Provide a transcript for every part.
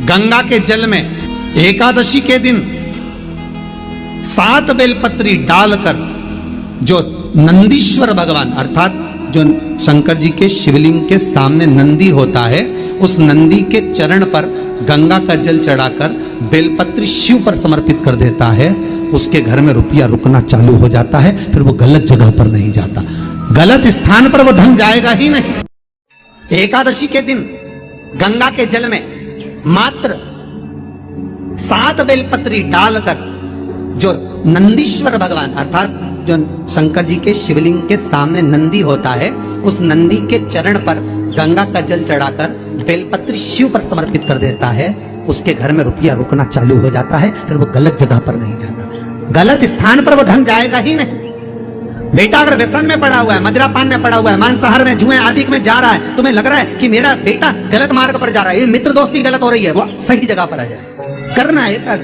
गंगा के जल में एकादशी के दिन 7 बेलपत्री डालकर जो नंदीश्वर भगवान अर्थात जो शंकर जी के शिवलिंग के सामने नंदी होता है, उस नंदी के चरण पर गंगा का जल चढ़ाकर बेलपत्री शिव पर समर्पित कर देता है, उसके घर में रुपया रुकना चालू हो जाता है। फिर वो गलत जगह पर नहीं जाता, गलत स्थान पर वो धन जाएगा ही नहीं। एकादशी के दिन गंगा के जल में मात्र 7 बेलपत्री डालकर जो नंदीश्वर भगवान अर्थात जो शंकर जी के शिवलिंग के सामने नंदी होता है, उस नंदी के चरण पर गंगा का जल चढ़ाकर बेलपत्री शिव पर समर्पित कर देता है, उसके घर में रुपया रुकना चालू हो जाता है। फिर वो गलत जगह पर नहीं जाता, गलत स्थान पर वो धन जाएगा ही नहीं। बेटा अगर व्यसन में पड़ा हुआ है, मदिरा पान में पड़ा हुआ है, मांसाहार में, जुए आदि में जा रहा है, तुम्हें लग रहा है कि मेरा बेटा गलत मार्ग पर जा रहा है, ये मित्र दोस्ती गलत हो रही है, वो सही जगह पर आ जाए। करना है।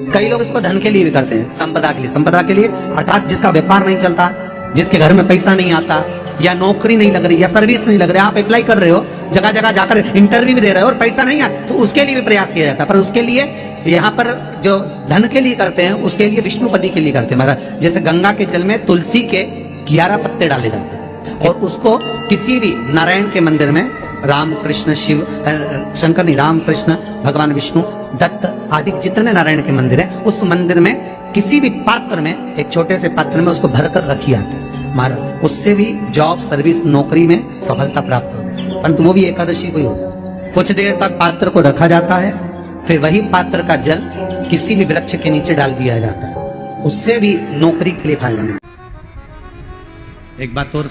कई लोग इसको धन के लिए भी करते हैं, संपदा के लिए। संपदा के लिए अर्थात जिसका व्यापार नहीं चलता, जिसके घर में पैसा नहीं आता, या नौकरी नहीं लग रही, या सर्विस नहीं लग रही, आप अप्लाई कर रहे हो, जगह जगह जाकर इंटरव्यू भी दे रहे हो और पैसा नहीं आता, तो उसके लिए भी प्रयास किया जाता है। पर उसके लिए यहाँ पर जो धन के लिए करते हैं, उसके लिए विष्णुपति के लिए करते हैं। मतलब जैसे गंगा के जल में तुलसी के 11 पत्ते डाले जाते हैं और उसको किसी भी नारायण के मंदिर में राम कृष्ण शिव शंकर नहीं, राम कृष्ण भगवान विष्णु दत्त आदि जितने नारायण के मंदिर है, उस मंदिर में किसी भी पात्र में, एक छोटे से पात्र में उसको भरकर रखी जाती है महाराज। उससे भी जॉब सर्विस नौकरी में सफलता प्राप्त होती है, परंतु वो भी एकादशी को ही होता है। कुछ देर तक पात्र को रखा जाता है, फिर वही पात्र का जल किसी भी वृक्ष के नीचे डाल दिया जाता है, उससे भी नौकरी के लिए फायदा मिलता है। एक बात और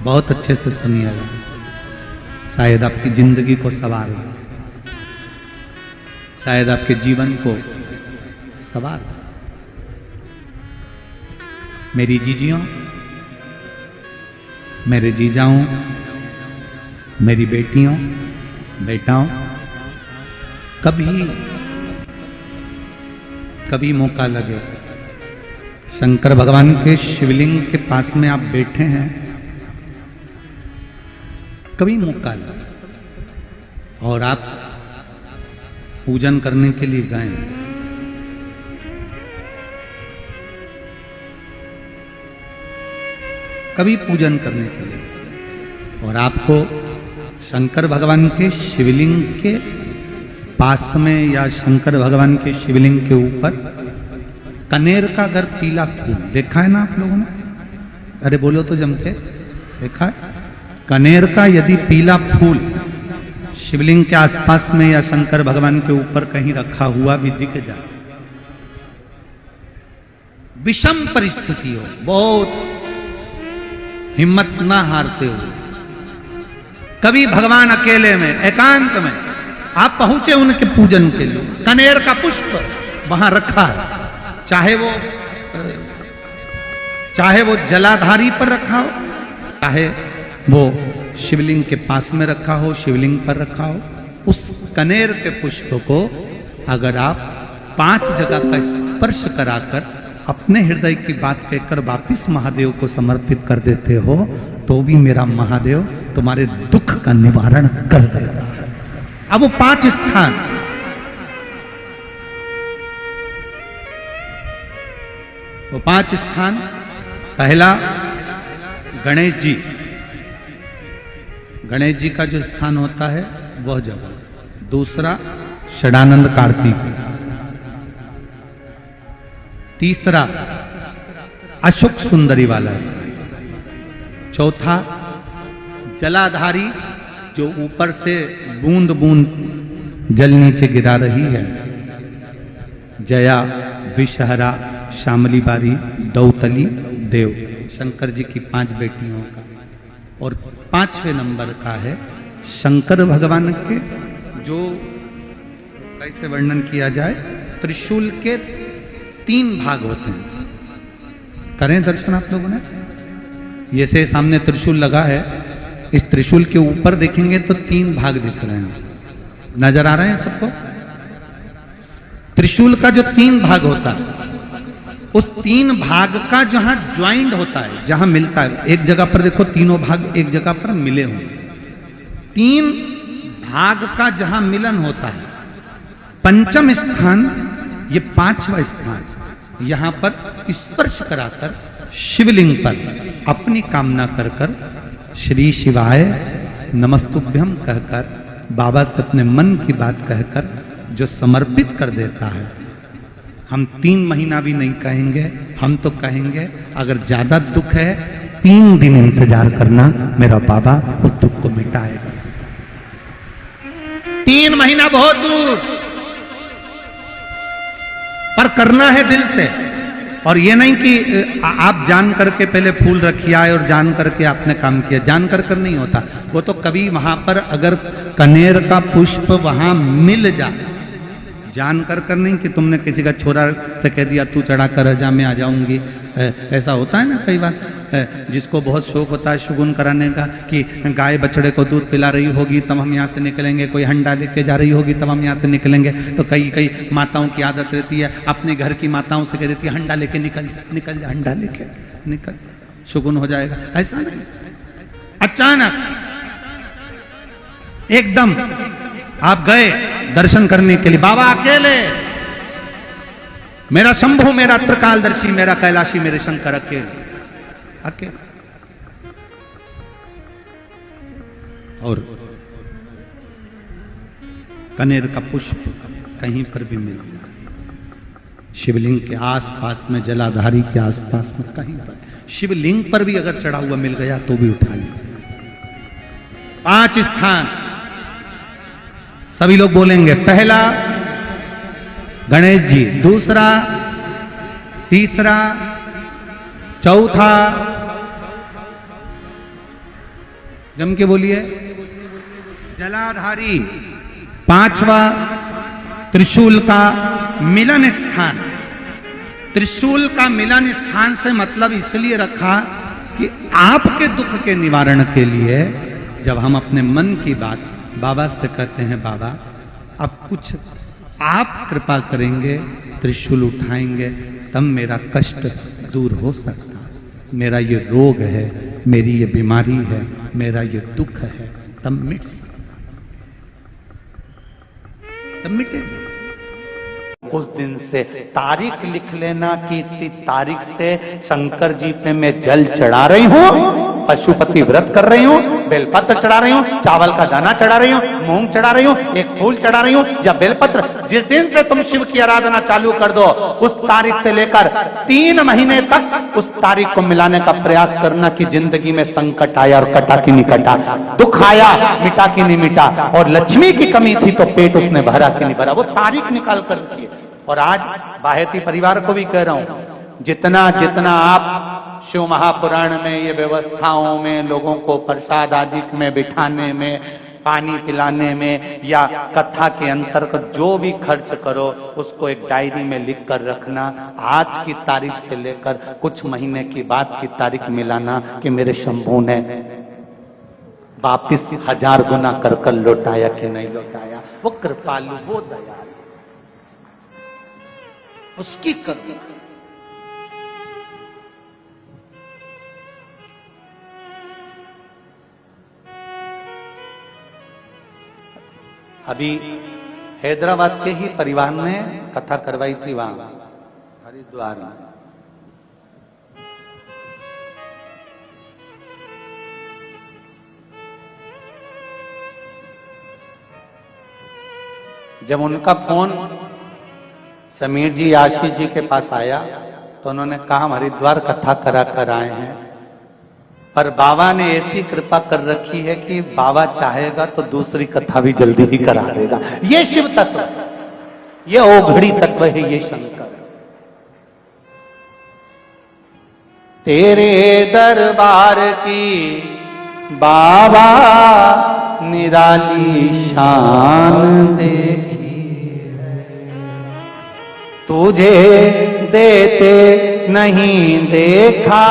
बहुत अच्छे से सुनिएगा, शायद आपकी जिंदगी को सवार हो, शायद आपके जीवन को सवार हो। मेरी जीजियों, मेरे जीजाओं, मेरी बेटियों, बेटाओं, कभी मौका लगे, शंकर भगवान के शिवलिंग के पास में आप बैठे हैं, कभी मौका लगे और आप पूजन करने के लिए गए, कभी पूजन करने के लिए, और आपको शंकर भगवान के शिवलिंग के पास में या शंकर भगवान के शिवलिंग के ऊपर कनेर का अगर पीला फूल देखा है ना आप लोगों ने, अरे बोलो तो जम के, देखा है? कनेर का यदि पीला फूल शिवलिंग के आसपास में या शंकर भगवान के ऊपर कहीं रखा हुआ भी दिख जाए, विषम परिस्थिति हो, बहुत हिम्मत ना हारते हो, कभी भगवान अकेले में एकांत में आप पहुंचे उनके पूजन के लिए, कनेर का पुष्प वहां रखा है, चाहे वो जलाधारी पर रखा हो, चाहे वो शिवलिंग के पास में रखा हो, शिवलिंग पर रखा हो, उस कनेर के पुष्प को अगर आप 5 जगह का स्पर्श कराकर अपने हृदय की बात कहकर वापिस महादेव को समर्पित कर देते हो, तो भी मेरा महादेव तुम्हारे दुख का निवारण कर देगा। अब वो 5 स्थान, वो 5 स्थान, पहला गणेश जी, गणेश जी का जो स्थान होता है वह जगह, दूसरा षडानंद कार्तिक, तीसरा अशोक सुंदरी वाला स्थान, चौथा जलाधारी जो ऊपर से बूंद बूंद जल नीचे गिरा रही है, जया, विषहरा, श्यामली बारी, दौतली, देव, शंकर जी की 5 बेटियों का, और 5वें नंबर का है शंकर भगवान के, जो कैसे वर्णन किया जाए, त्रिशूल के 3 भाग होते हैं। करें दर्शन आप लोगों ने, ये से सामने त्रिशूल लगा है, इस त्रिशूल के ऊपर देखेंगे तो 3 भाग दिख रहे हैं, नजर आ रहे हैं सबको? त्रिशूल का जो 3 भाग होता है, उस 3 भाग का जहां ज्वाइंट होता है, जहां मिलता है, एक जगह पर देखो तीनों भाग एक जगह पर मिले होंगे, 3 भाग का जहां मिलन होता है पंचम स्थान, ये पांचवा स्थान, यहां पर स्पर्श कराकर शिवलिंग पर अपनी कामना कर कर श्री शिवाय नमस्तुभ्यम कहकर बाबा से अपने मन की बात कहकर जो समर्पित कर देता है, हम 3 महीना भी नहीं कहेंगे, हम तो कहेंगे अगर ज्यादा दुख है 3 दिन इंतजार करना, मेरा बाबा उस दुख को मिटाएगा। 3 महीना बहुत दूर, पर करना है दिल से। और ये नहीं कि आप जान करके पहले फूल रखिए आए और जान करके आपने काम किया, जान कर नहीं होता। वो तो कभी वहां पर अगर कनेर का पुष्प वहां मिल जाए, जान कर नहीं कि तुमने किसी का छोरा से कह दिया तू चढ़ा कर जा मैं आ जाऊंगी। ऐसा होता है ना कई बार, जिसको बहुत शौक होता है शगुन कराने का कि गाय बछड़े को दूध पिला रही होगी तब हम यहाँ से निकलेंगे, कोई हंडा लेके जा रही होगी तब हम यहाँ से निकलेंगे। तो कई माताओं की आदत रहती है, अपने घर की माताओं से कह देती है हंडा लेके निकल जा, हंडा लेके निकल, शगुन हो जाएगा। ऐसा नहीं, अचानक एकदम आप गए दर्शन करने के लिए, बाबा अकेले, मेरा शंभु, मेरा त्रिकालदर्शी, मेरा कैलाशी, मेरे शंकर अकेले। और कनेर का पुष्प कहीं पर भी मिल जाए, शिवलिंग के आसपास में, जलाधारी के आसपास में कहीं पर, शिवलिंग पर भी अगर चढ़ा हुआ मिल गया तो भी उठा लिया। 5 स्थान सभी लोग बोलेंगे। पहला गणेश जी, दूसरा, तीसरा, चौथा, जम के बोलिए, जलाधारी, 5वां त्रिशूल का मिलन स्थान। त्रिशूल का मिलन स्थान से मतलब इसलिए रखा कि आपके दुख के निवारण के लिए जब हम अपने मन की बात बाबा से कहते हैं, बाबा अब कुछ आप कृपा करेंगे, त्रिशूल उठाएंगे तब मेरा कष्ट दूर हो सकता, मेरा ये रोग है, मेरी ये बीमारी है, मेरा ये दुख है, तब मिट सकता, तब मिटेगा। उस दिन से तारीख लिख लेना कि इतनी तारीख से शंकर जी पे मैं जल चढ़ा रही हूँ, पशुपति व्रत कर रही हूँ, बेलपत्र चढ़ा रही हूँ, चावल का दाना चढ़ा रही हूँ, मूंग चढ़ा रही हूँ, एक फूल चढ़ा रही हूँ या बेलपत्र। जिस दिन से तुम शिव की आराधना चालू कर दो, उस तारीख से लेकर 3 महीने तक उस तारीख को मिलाने का प्रयास करना कि जिंदगी में संकट आया और कटा कि नहीं कटा, दुख आया मिटा कि नहीं मिटा, और लक्ष्मी की कमी थी तो पेट उसने भरा कि नहीं भरा, वो तारीख निकाल कर रखिए। और आज बाहेती परिवार को भी कह रहा हूं, जितना जितना आप शिव महापुराण में ये व्यवस्थाओं में, लोगों को प्रसाद आदि में बिठाने में, पानी पिलाने में या कथा के अंतर्गत जो भी खर्च करो, उसको एक डायरी में लिख कर रखना। आज की तारीख से लेकर कुछ महीने की बाद की तारीख मिलाना कि मेरे शंभू ने वापिस 1000 गुना कर लौटाया कि नहीं लौटाया। वो कृपालु, वो दयालु, उसकी करुणा। अभी हैदराबाद के ही परिवार ने कथा करवाई थी वहां हरिद्वार में। जब उनका फोन समीर जी, आशीष जी के पास आया तो उन्होंने कहा हम हरिद्वार कथा करा कर आए हैं, पर बाबा ने ऐसी कृपा कर रखी है कि बाबा चाहेगा तो दूसरी कथा भी जल्दी ही करा देगा। ये शिव तत्व, ये ओघड़ी तत्व है, ये शंकर। तेरे दरबार की बाबा निराली शान देखी, तुझे देते नहीं देखा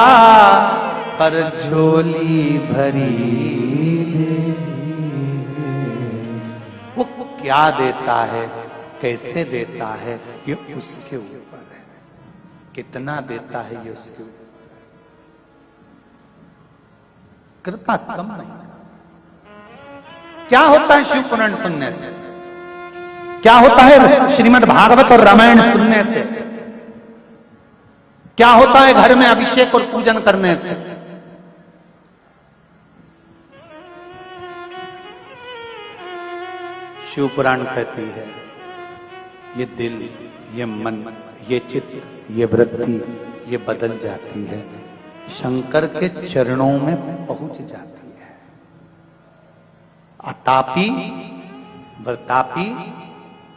पर झोली भरी दे। वो क्या देता है, कैसे देता है, ये उसके ऊपर है। कितना देता है ये उसके ऊपर। कृपा कम नहीं। क्या होता है शिव पुराण सुनने से? क्या होता है श्रीमद् भागवत और रामायण सुनने से? क्या होता है घर में अभिषेक और पूजन करने से? शिव पुराण कहती है ये दिल, ये मन, ये चित्त, ये वृत्ति, ये बदल जाती है, शंकर के चरणों में पहुंच जाती है। अतापी वर्तापी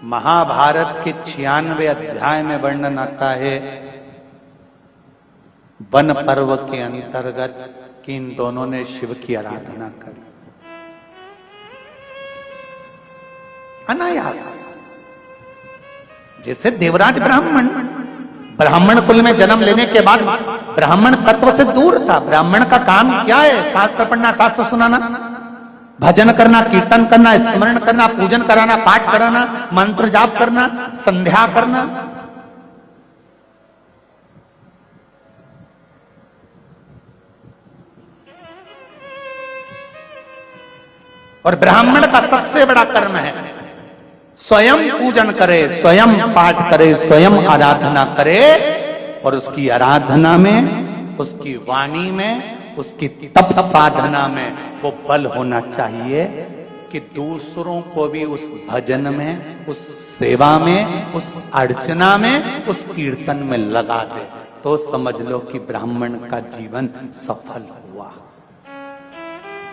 महाभारत के 96 अध्याय में वर्णन आता है वन पर्व के अंतर्गत कि इन दोनों ने शिव की आराधना करी अनायास। जैसे देवराज ब्राह्मण कुल में जन्म लेने के बाद ब्राह्मण तत्व से दूर था। ब्राह्मण का काम क्या है? शास्त्र पढ़ना, शास्त्र सुनाना, भजन करना, कीर्तन करना, स्मरण करना, पूजन कराना, पाठ कराना, मंत्र जाप करना, संध्या करना। और ब्राह्मण का सबसे बड़ा कर्म है स्वयं पूजन करे, स्वयं पाठ करे, स्वयं आराधना करे। और उसकी आराधना में, उसकी वाणी में, उसकी तप साधना में वो बल होना चाहिए कि दूसरों को भी उस भजन में, उस सेवा में, उस अर्चना में, उस कीर्तन में लगा दे। तो समझ लो कि ब्राह्मण का जीवन सफल हुआ।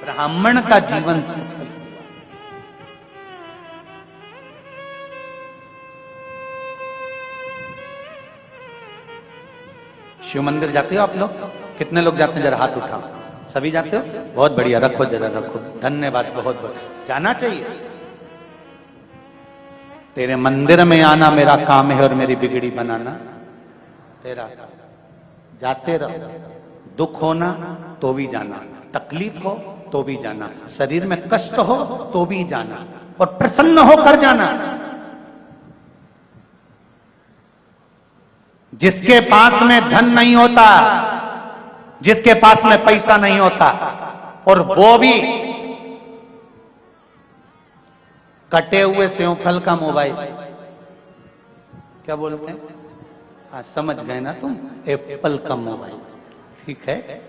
ब्राह्मण का जीवन सफल। शिव मंदिर जाते हो आप लोग? कितने लोग जाते हैं? जरा हाथ उठाओ। सभी जाते हो? बहुत बढ़िया, रखो जरा रखो। धन्यवाद, बहुत बहुत। जाना चाहिए। तेरे मंदिर में आना मेरा काम है और मेरी बिगड़ी बनाना तेरा। जाते रहो। दुख होना तो भी जाना, तकलीफ हो तो भी जाना, शरीर में कष्ट हो तो भी जाना, और प्रसन्न होकर जाना। जिसके पास में धन नहीं होता, जिसके पास में पैसा नहीं होता, और वो भी कटे हुए सेवफल का मोबाइल, क्या बोलते हैं? हाँ, समझ गए ना तुम? एप्पल का मोबाइल, ठीक है।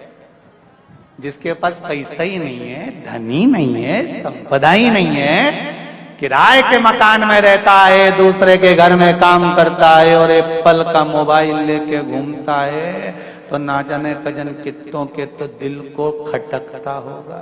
जिसके पास पैसा ही नहीं है, धन ही नहीं है, संपदा ही नहीं है, किराए के मकान में रहता है, दूसरे के घर में काम करता है और एप्पल का मोबाइल लेके घूमता है, तो ना जाने कजन कितनों के तो दिल को खटकता होगा।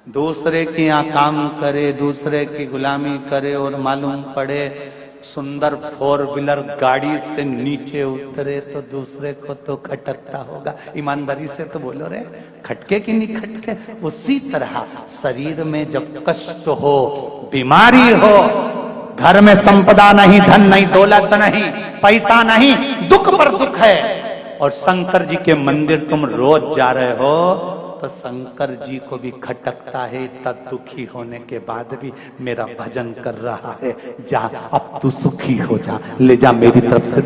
दूसरे के यहाँ काम करे, दूसरे की गुलामी करे, और मालूम पड़े सुंदर 4 व्हीलर गाड़ी से नीचे उतरे तो दूसरे को तो खटकता होगा। ईमानदारी से तो बोलो रे, खटके कि नहीं खटके? उसी तरह शरीर में जब कष्ट हो, बीमारी हो, घर में संपदा नहीं, धन नहीं, दौलत नहीं, पैसा नहीं, दुख पर दुख है, और शंकर जी के मंदिर तुम रोज जा रहे हो, तो शंकर जी को भी खटकता है। इतना दुखी होने के बाद भी मेरा भजन कर रहा है, जा अब तू सुखी हो जा, ले जा मेरी तरफ से।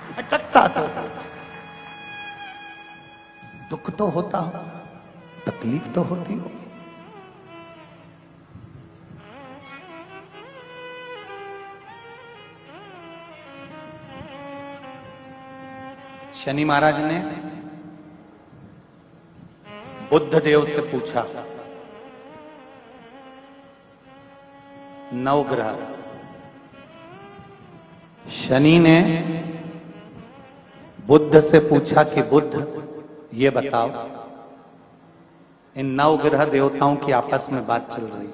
खटकता तो दुख तो होता हो, तकलीफ तो होती हो। शनि महाराज ने बुद्ध देव से पूछा, नवग्रह, शनि ने बुद्ध से पूछा कि बुद्ध ये बताओ, इन नवग्रह देवताओं की आपस में बात चल रही।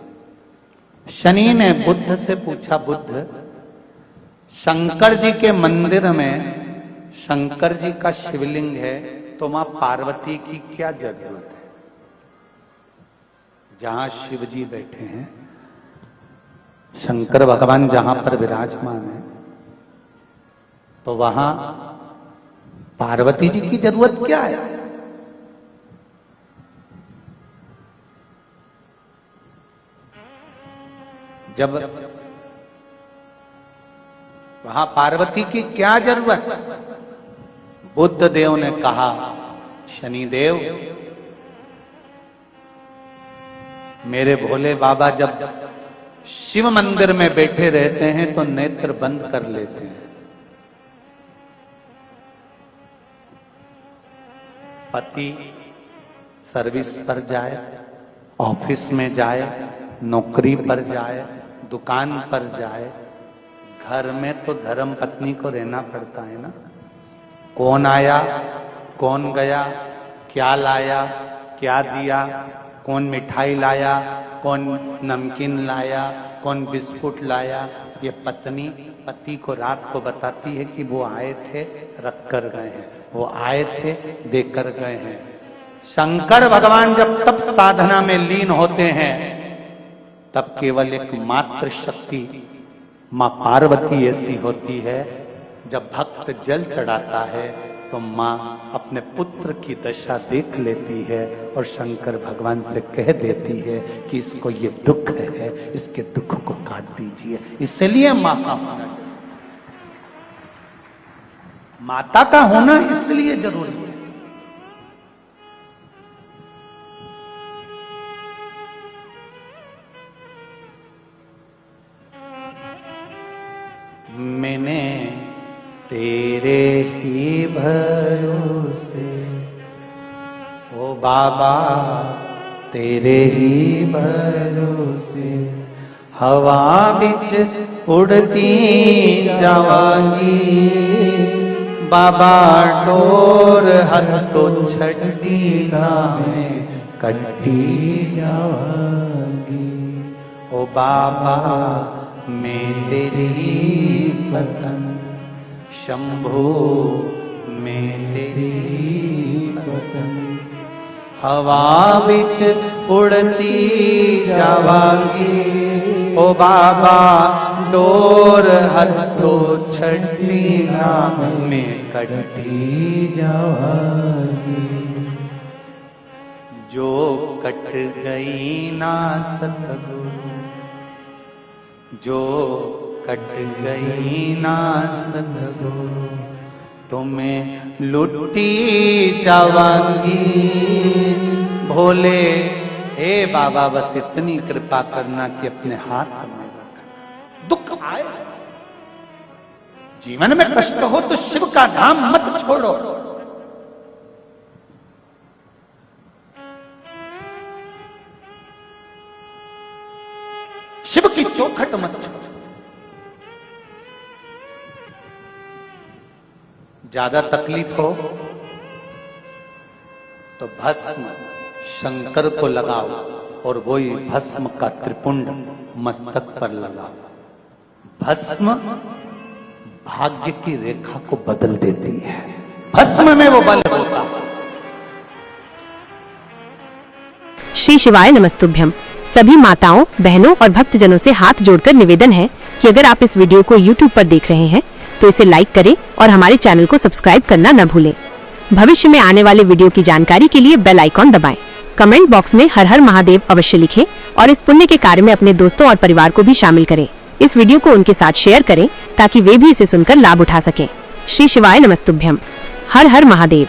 शनि ने बुद्ध से पूछा, बुद्ध शंकर जी के मंदिर में शंकर जी का शिवलिंग है, तो मां पार्वती की क्या जरूरत है? जहां शिव जी बैठे हैं, शंकर भगवान जहां पर विराजमान है, तो वहां पार्वती जी की जरूरत क्या है? जब वहां पार्वती की क्या जरूरत? बुद्ध देव ने कहा, शनिदेव मेरे भोले बाबा जब शिव मंदिर में बैठे रहते हैं तो नेत्र बंद कर लेते हैं। पति सर्विस पर जाए, ऑफिस में जाए, नौकरी पर जाए, दुकान पर जाए, घर में तो धर्म पत्नी को रहना पड़ता है ना। कौन आया, कौन गया, क्या लाया, क्या दिया, कौन मिठाई लाया, कौन नमकीन लाया, कौन बिस्कुट लाया, ये पत्नी पति को रात को बताती है कि वो आए थे, रख कर गए हैं, वो आए थे, देकर गए हैं। शंकर भगवान जब तप साधना में लीन होते हैं तब केवल एक मात्र शक्ति मां पार्वती ऐसी होती है, जब भक्त जल चढ़ाता है तो मां अपने पुत्र की दशा देख लेती है और शंकर भगवान से कह देती है कि इसको ये दुख है, इसके दुख को काट दीजिए। इसलिए मां का होना, माता का होना इसलिए जरूरी है। मैंने तेरे ही भरोसे, ओ बाबा तेरे ही भरोसे, हवा बिच उड़ती जावांगी, बाबा डोर हथ तो छड़ी में कट्टी जावांगी। ओ बाबा मैं तेरी पतन, शंभो मैं तेरी पतन, हवा बिच उड़ती जावांगी, ओ बाबा डोर हथो छड़ी नाम में कटी जावांगी। जो कट गई ना सतगुरु, जो कट गई ना सतगुरु, तुम्हें लुटी जावांगी। भोले हे बाबा बस इतनी कृपा करना कि अपने हाथ में रखना। दुख आए, जीवन में कष्ट हो तो शिव का नाम मत छोड़ो। शिव की चौखट मत छोड़ो। ज्यादा तकलीफ हो तो भस्म शंकर को लगाओ और वही भस्म का त्रिपुंड मस्तक पर लगाओ। भस्म भाग्य की रेखा को बदल देती है, भस्म में वो बल होता है। श्री शिवाय नमस्तुभ्यम। सभी माताओं, बहनों और भक्तजनों से हाथ जोड़कर निवेदन है कि अगर आप इस वीडियो को YouTube पर देख रहे हैं तो इसे लाइक करें और हमारे चैनल को सब्सक्राइब करना न भूलें। भविष्य में आने वाले वीडियो की जानकारी के लिए बेल आइकॉन दबाएं। कमेंट बॉक्स में हर हर महादेव अवश्य लिखें और इस पुण्य के कार्य में अपने दोस्तों और परिवार को भी शामिल करें। इस वीडियो को उनके साथ शेयर करें ताकि वे भी इसे सुनकर लाभ उठा सकें। श्री शिवाय नमस्तुभ्यम। हर हर महादेव।